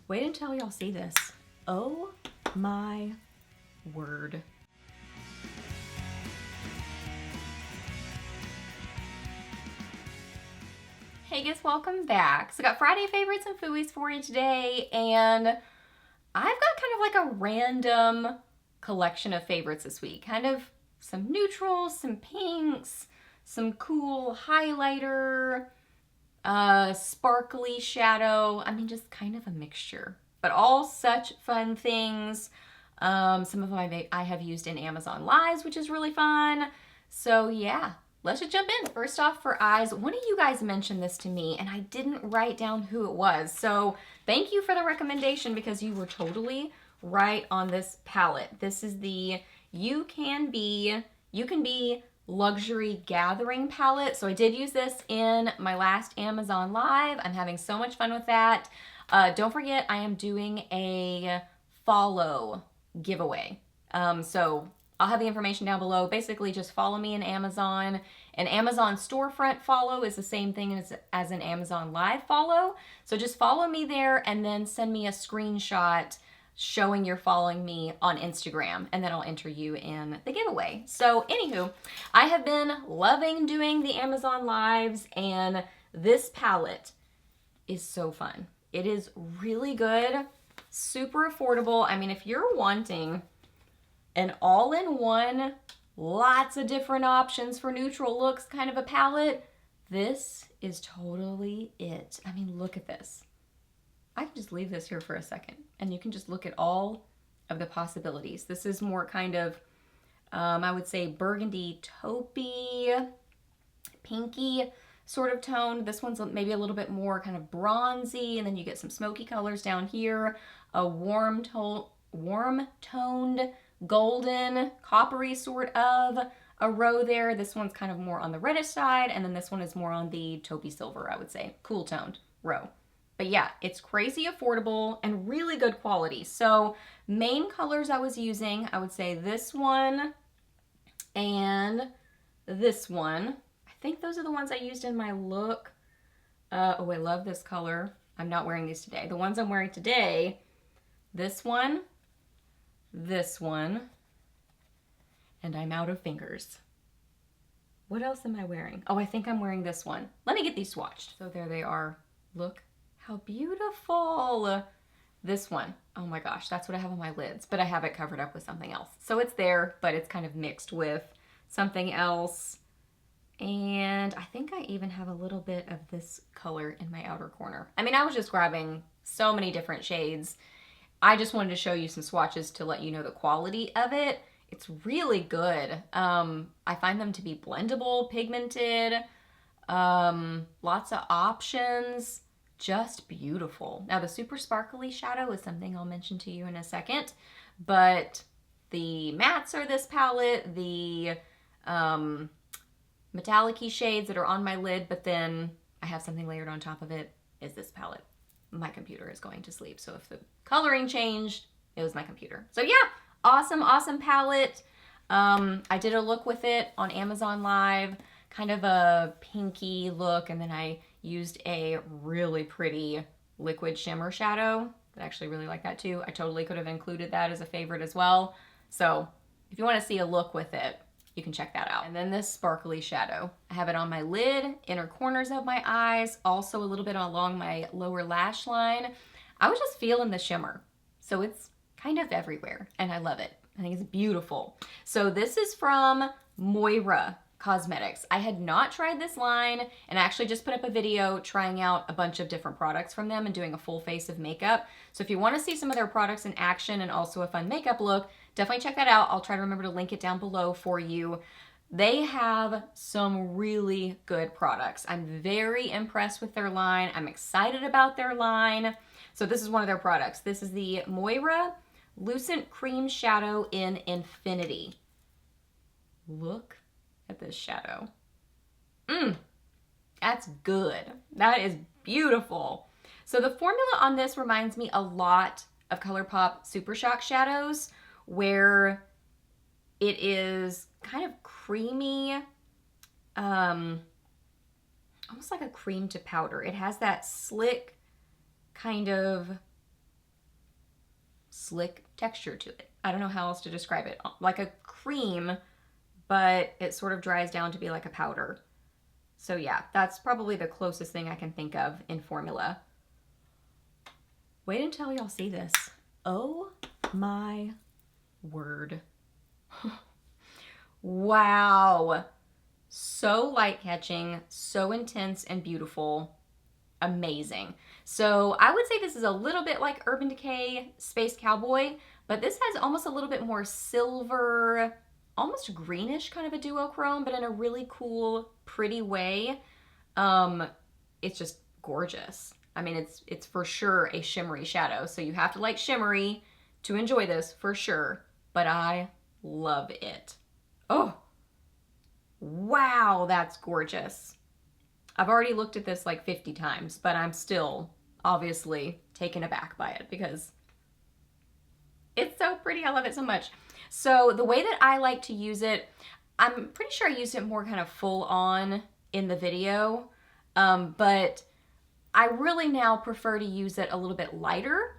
Wait until y'all see this. Oh my word. Hey guys, welcome back. So I got Friday favorites and Fooeys for you today, and I've got kind of like a random collection of favorites this week. Kind of some neutrals, some pinks, some cool highlighter, sparkly shadow. I mean, just kind of a mixture, but all such fun things. Some of them I have used in Amazon Lives, which is really fun. So yeah, let's just jump in. First off, for eyes, one of you guys mentioned this to me and I didn't write down who it was. So thank you for the recommendation because you were totally right on this palette. This is the UCanBe Luxury Gathering palette. So I did use this in my last Amazon Live. I'm having so much fun with that. Don't forget, I am doing a follow giveaway. So I'll have the information down below. Basically, just follow me in Amazon. An Amazon storefront follow is the same thing as an Amazon Live follow. So just follow me there and then send me a screenshot showing you're following me on Instagram, and then I'll enter you in the giveaway. So anywho, I have been loving doing the Amazon Lives, and this palette is so fun. It is really good, super affordable. I mean, if you're wanting an all-in-one, lots of different options for neutral looks kind of a palette, this is totally it. I mean, look at this. I can just leave this here for a second and you can just look at all of the possibilities. This is more kind of, I would say burgundy taupey, pinky sort of tone. This one's maybe a little bit more kind of bronzy, and then you get some smoky colors down here, a warm-toned golden, coppery sort of a row there. This one's kind of more on the reddish side, and then this one is more on the taupey silver, I would say, cool toned row. But yeah, it's crazy affordable and really good quality. So main colors I was using, I would say this one and this one. I think those are the ones I used in my look. Oh, I love this color. I'm not wearing these today. The ones I'm wearing today, this one, and I'm out of fingers. What else am I wearing? Oh, I think I'm wearing this one. Let me get these swatched. So there they are. Look how beautiful. This one, oh my gosh, that's what I have on my lids, but I have it covered up with something else. So it's there, but it's kind of mixed with something else. And I think I even have a little bit of this color in my outer corner. I mean, I was just grabbing so many different shades. I just wanted to show you some swatches to let you know the quality of it. It's really good. I find them to be blendable, pigmented, lots of options, just beautiful. Now the super sparkly shadow is something I'll mention to you in a second, but the mattes are this palette, the metallic-y shades that are on my lid, but then I have something layered on top of it, is this palette. My computer is going to sleep, so if the coloring changed, it was my computer. So yeah, awesome, awesome palette. I did a look with it on Amazon Live, kind of a pinky look, and then I used a really pretty liquid shimmer shadow. I actually really like that too. I totally could have included that as a favorite as well. So if you want to see a look with it, you can check that out. And then this sparkly shadow. I have it on my lid, inner corners of my eyes, also a little bit along my lower lash line. I was just feeling the shimmer. So it's kind of everywhere and I love it. I think it's beautiful. So this is from Moira Cosmetics. I had not tried this line, and I actually just put up a video trying out a bunch of different products from them and doing a full face of makeup. So if you want to see some of their products in action and also a fun makeup look, definitely check that out. I'll try to remember to link it down below for you. They have some really good products. I'm very impressed with their line. I'm excited about their line. So this is one of their products. This is the Moira Lucent Cream Shadow in Infinity. Look at this shadow. That's good. That is beautiful. So the formula on this reminds me a lot of ColourPop Super Shock shadows, where it is kind of creamy, almost like a cream to powder. It has that slick kind of slick texture to it. I don't know how else to describe it. Like a cream, but it sort of dries down to be like a powder. So yeah, that's probably the closest thing I can think of in formula. Wait until y'all see this. Oh my word. Wow. So light catching, so intense and beautiful. Amazing. So I would say this is a little bit like Urban Decay Space Cowboy, but this has almost a little bit more silver, almost greenish kind of a duochrome, but in a really cool, pretty way. It's just gorgeous. I mean, it's for sure a shimmery shadow, so you have to like shimmery to enjoy this for sure, but I love it. Oh, wow, that's gorgeous. I've already looked at this like 50 times, but I'm still obviously taken aback by it because it's so pretty. I love it so much. So the way that I like to use it, I'm pretty sure I used it more kind of full on in the video, but I really now prefer to use it a little bit lighter.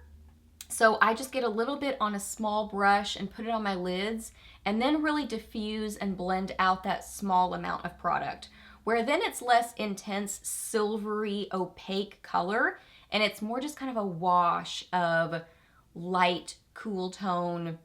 So I just get a little bit on a small brush and put it on my lids and then really diffuse and blend out that small amount of product, where then it's less intense, silvery, opaque color, and it's more just kind of a wash of light, cool tone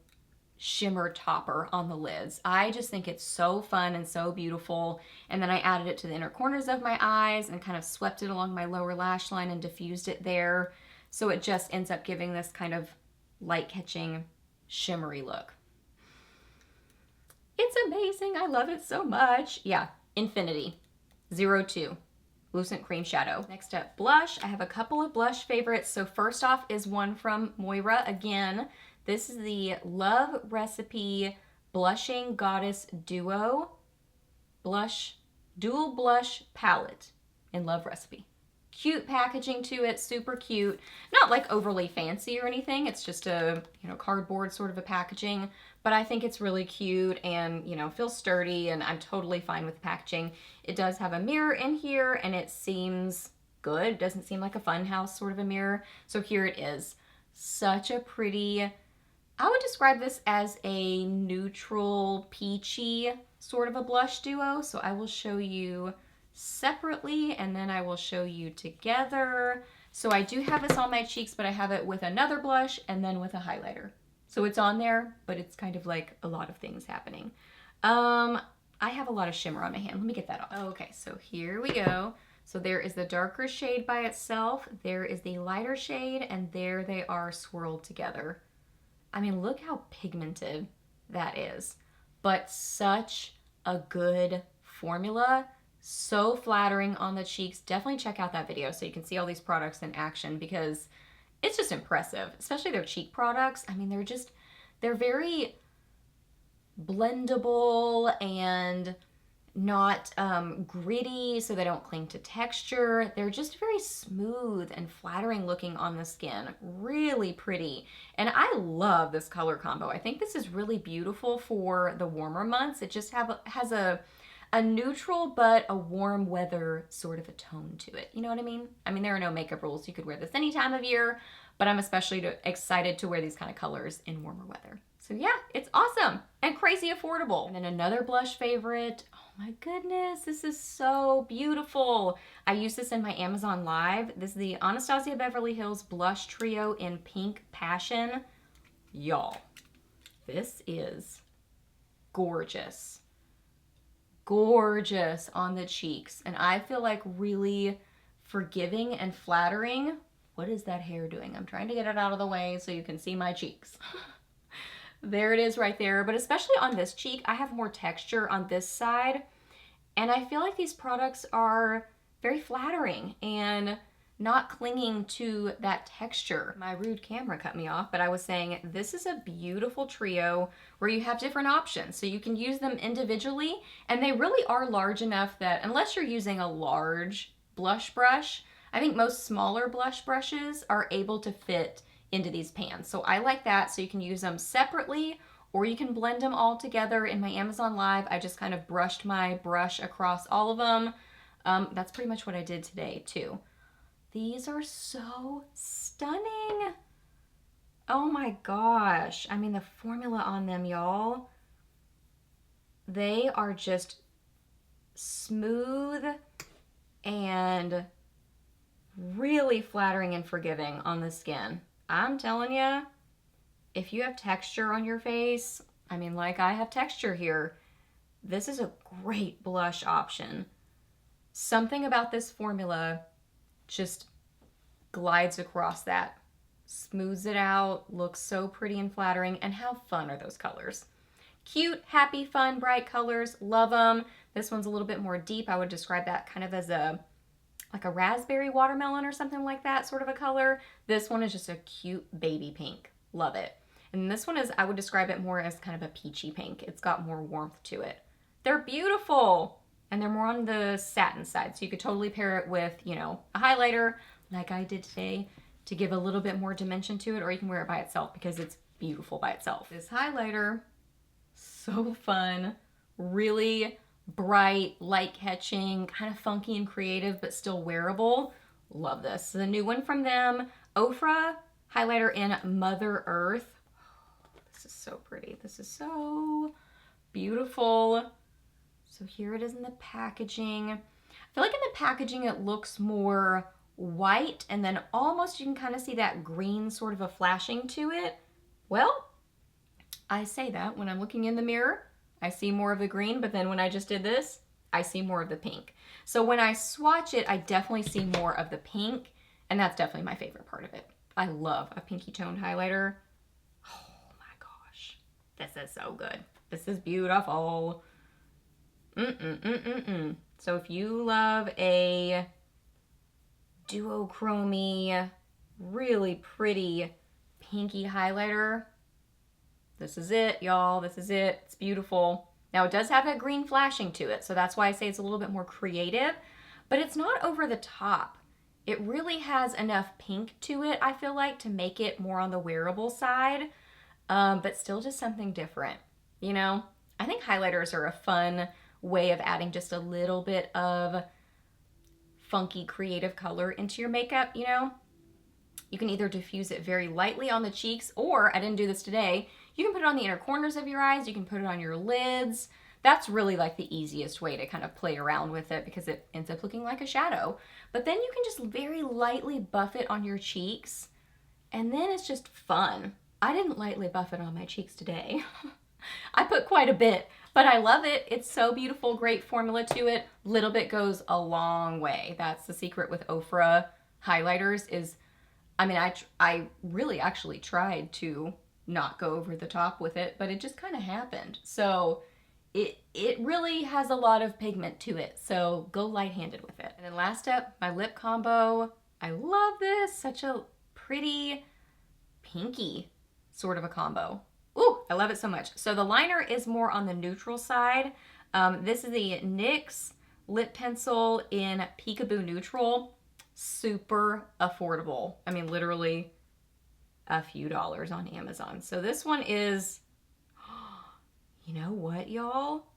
shimmer topper on the lids. I just think it's so fun and so beautiful. And then I added it to the inner corners of my eyes and kind of swept it along my lower lash line and diffused it there. So it just ends up giving this kind of light catching, shimmery look. It's amazing. I love it so much. Yeah, Infinity 02 Lucent Cream Shadow. Next up, blush. I have a couple of blush favorites. So first off is one from Moira again. This is the Love Recipe Blushing Goddess Duo Dual Blush Palette in Love Recipe. Cute packaging to it, super cute. Not like overly fancy or anything. It's just a, cardboard sort of a packaging, but I think it's really cute and, feels sturdy, and I'm totally fine with the packaging. It does have a mirror in here and it seems good. It doesn't seem like a funhouse sort of a mirror. So here it is. Such a pretty, I would describe this as a neutral peachy sort of a blush duo. So I will show you separately and then I will show you together. So I do have this on my cheeks, but I have it with another blush and then with a highlighter. So it's on there, but it's kind of like a lot of things happening. I have a lot of shimmer on my hand. Let me get that off. Okay, so here we go. So there is the darker shade by itself, there is the lighter shade, and there they are swirled together. I mean, look how pigmented that is, but such a good formula. So flattering on the cheeks. Definitely check out that video so you can see all these products in action because it's just impressive, especially their cheek products. I mean, they're very blendable and not gritty, so they don't cling to texture. They're just very smooth and flattering looking on the skin. Really pretty. And I love this color combo. I think this is really beautiful for the warmer months. It just has a neutral but a warm weather sort of a tone to it. You know what I mean? I mean, there are no makeup rules. You could wear this any time of year, but I'm especially excited to wear these kind of colors in warmer weather. So yeah, it's awesome and crazy affordable. And then another blush favorite. Oh my goodness, this is so beautiful. I use this in my Amazon Live. This is the Anastasia Beverly Hills Blush Trio in Pink Passion. Y'all, this is gorgeous. Gorgeous on the cheeks, and I feel like really forgiving and flattering. What is that hair doing? I'm trying to get it out of the way so you can see my cheeks. There it is right there, but especially on this cheek, I have more texture on this side, and I feel like these products are very flattering and not clinging to that texture. My rude camera cut me off, but I was saying this is a beautiful trio where you have different options. So you can use them individually, and they really are large enough that unless you're using a large blush brush, I think most smaller blush brushes are able to fit into these pans. So I like that. So you can use them separately or you can blend them all together. In my Amazon Live, I just kind of brushed my brush across all of them. That's pretty much what I did today too. These are so stunning. Oh my gosh. I mean, the formula on them, y'all, they are just smooth and really flattering and forgiving on the skin. I'm telling you, if you have texture on your face, I mean, like I have texture here, this is a great blush option. Something about this formula just glides across that, smooths it out, looks so pretty and flattering, and how fun are those colors? Cute, happy, fun, bright colors, love them. This one's a little bit more deep. I would describe that kind of as a like a raspberry watermelon or something like that sort of a color. This one is just a cute baby pink. Love it. And this one is, I would describe it more as kind of a peachy pink. It's got more warmth to it. They're beautiful. And they're more on the satin side. So you could totally pair it with, you know, a highlighter like I did today to give a little bit more dimension to it, or you can wear it by itself because it's beautiful by itself. This highlighter, so fun, really bright, light catching, kind of funky and creative, but still wearable. Love this. This is a new one from them. OFRA highlighter in Mother Earth. Oh, this is so pretty. This is so beautiful. So here it is in the packaging. I feel like in the packaging it looks more white, and then almost you can kind of see that green sort of a flashing to it. Well, I say that when I'm looking in the mirror, I see more of the green, but then when I just did this, I see more of the pink. So when I swatch it, I definitely see more of the pink, and that's definitely my favorite part of it. I love a pinky toned highlighter. Oh my gosh, this is so good. This is beautiful. So if you love a duochrome, really pretty pinky highlighter, this is it, y'all. This is it. It's beautiful. Now, it does have that green flashing to it, so that's why I say it's a little bit more creative, but it's not over the top. It really has enough pink to it, I feel like, to make it more on the wearable side, but still just something different, you know? I think highlighters are a fun way of adding just a little bit of funky, creative color into your makeup, you know? You can either diffuse it very lightly on the cheeks, or, I didn't do this today, you can put it on the inner corners of your eyes, you can put it on your lids. That's really like the easiest way to kind of play around with it because it ends up looking like a shadow. But then you can just very lightly buff it on your cheeks, and then it's just fun. I didn't lightly buff it on my cheeks today. I put quite a bit, but I love it. It's so beautiful, great formula to it. Little bit goes a long way. That's the secret with OFRA highlighters is, I mean, I really actually tried to not go over the top with it, but it just kind of happened. So it really has a lot of pigment to it, so go light-handed with it. And then last up, my lip combo. I love this. Such a pretty pinky sort of a combo. Ooh, I love it so much. So the liner is more on the neutral side. This is the NYX lip pencil in Peekaboo Neutral. Super affordable. I mean, literally a few dollars on Amazon. So this one is, you know what, y'all?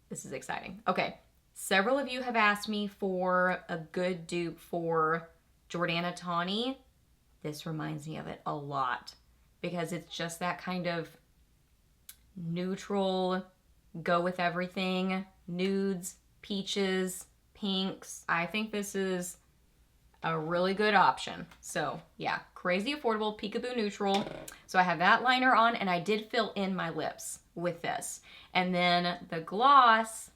This is exciting. Okay, several of you have asked me for a good dupe for Jordana Tawny. This reminds me of it a lot because it's just that kind of neutral, go with everything, nudes, peaches, pinks. I think this is a really good option. So yeah, crazy affordable, Peekaboo Neutral. So I have that liner on, and I did fill in my lips with this. And then the gloss,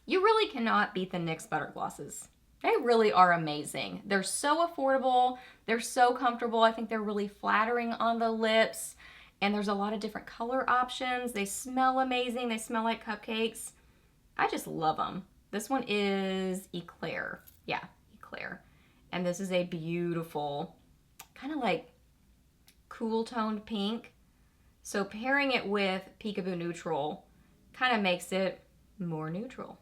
you really cannot beat the NYX Butter Glosses. They really are amazing. They're so affordable. They're so comfortable. I think they're really flattering on the lips. And there's a lot of different color options. They smell amazing. They smell like cupcakes. I just love them. This one is Eclair. Yeah, Eclair. And this is a beautiful, kind of like cool toned pink. So pairing it with Peekaboo Neutral kind of makes it more neutral.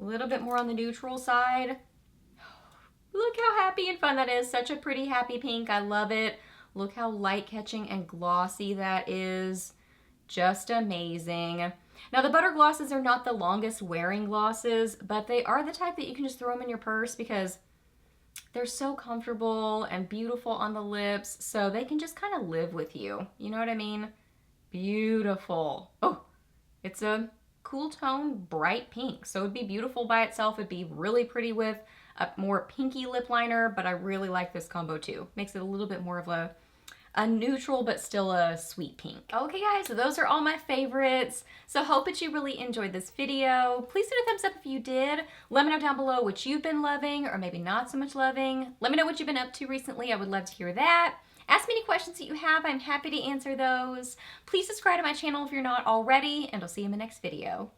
A little bit more on the neutral side. Look how happy and fun that is. Such a pretty happy pink. I love it. Look how light catching and glossy that is. Just amazing. Now the butter glosses are not the longest wearing glosses, but they are the type that you can just throw them in your purse because They're so comfortable and beautiful on the lips, so they can just kind of live with you. You know what I mean? Beautiful. Oh, it's a cool tone, bright pink. So it'd be beautiful by itself. It'd be really pretty with a more pinky lip liner, but I really like this combo too. Makes it a little bit more of a neutral but still a sweet pink. Okay guys, so those are all my favorites. So hope that you really enjoyed this video. Please hit a thumbs up if you did. Let me know down below what you've been loving or maybe not so much loving. Let me know what you've been up to recently. I would love to hear that. Ask me any questions that you have. I'm happy to answer those. Please subscribe to my channel if you're not already, and I'll see you in the next video.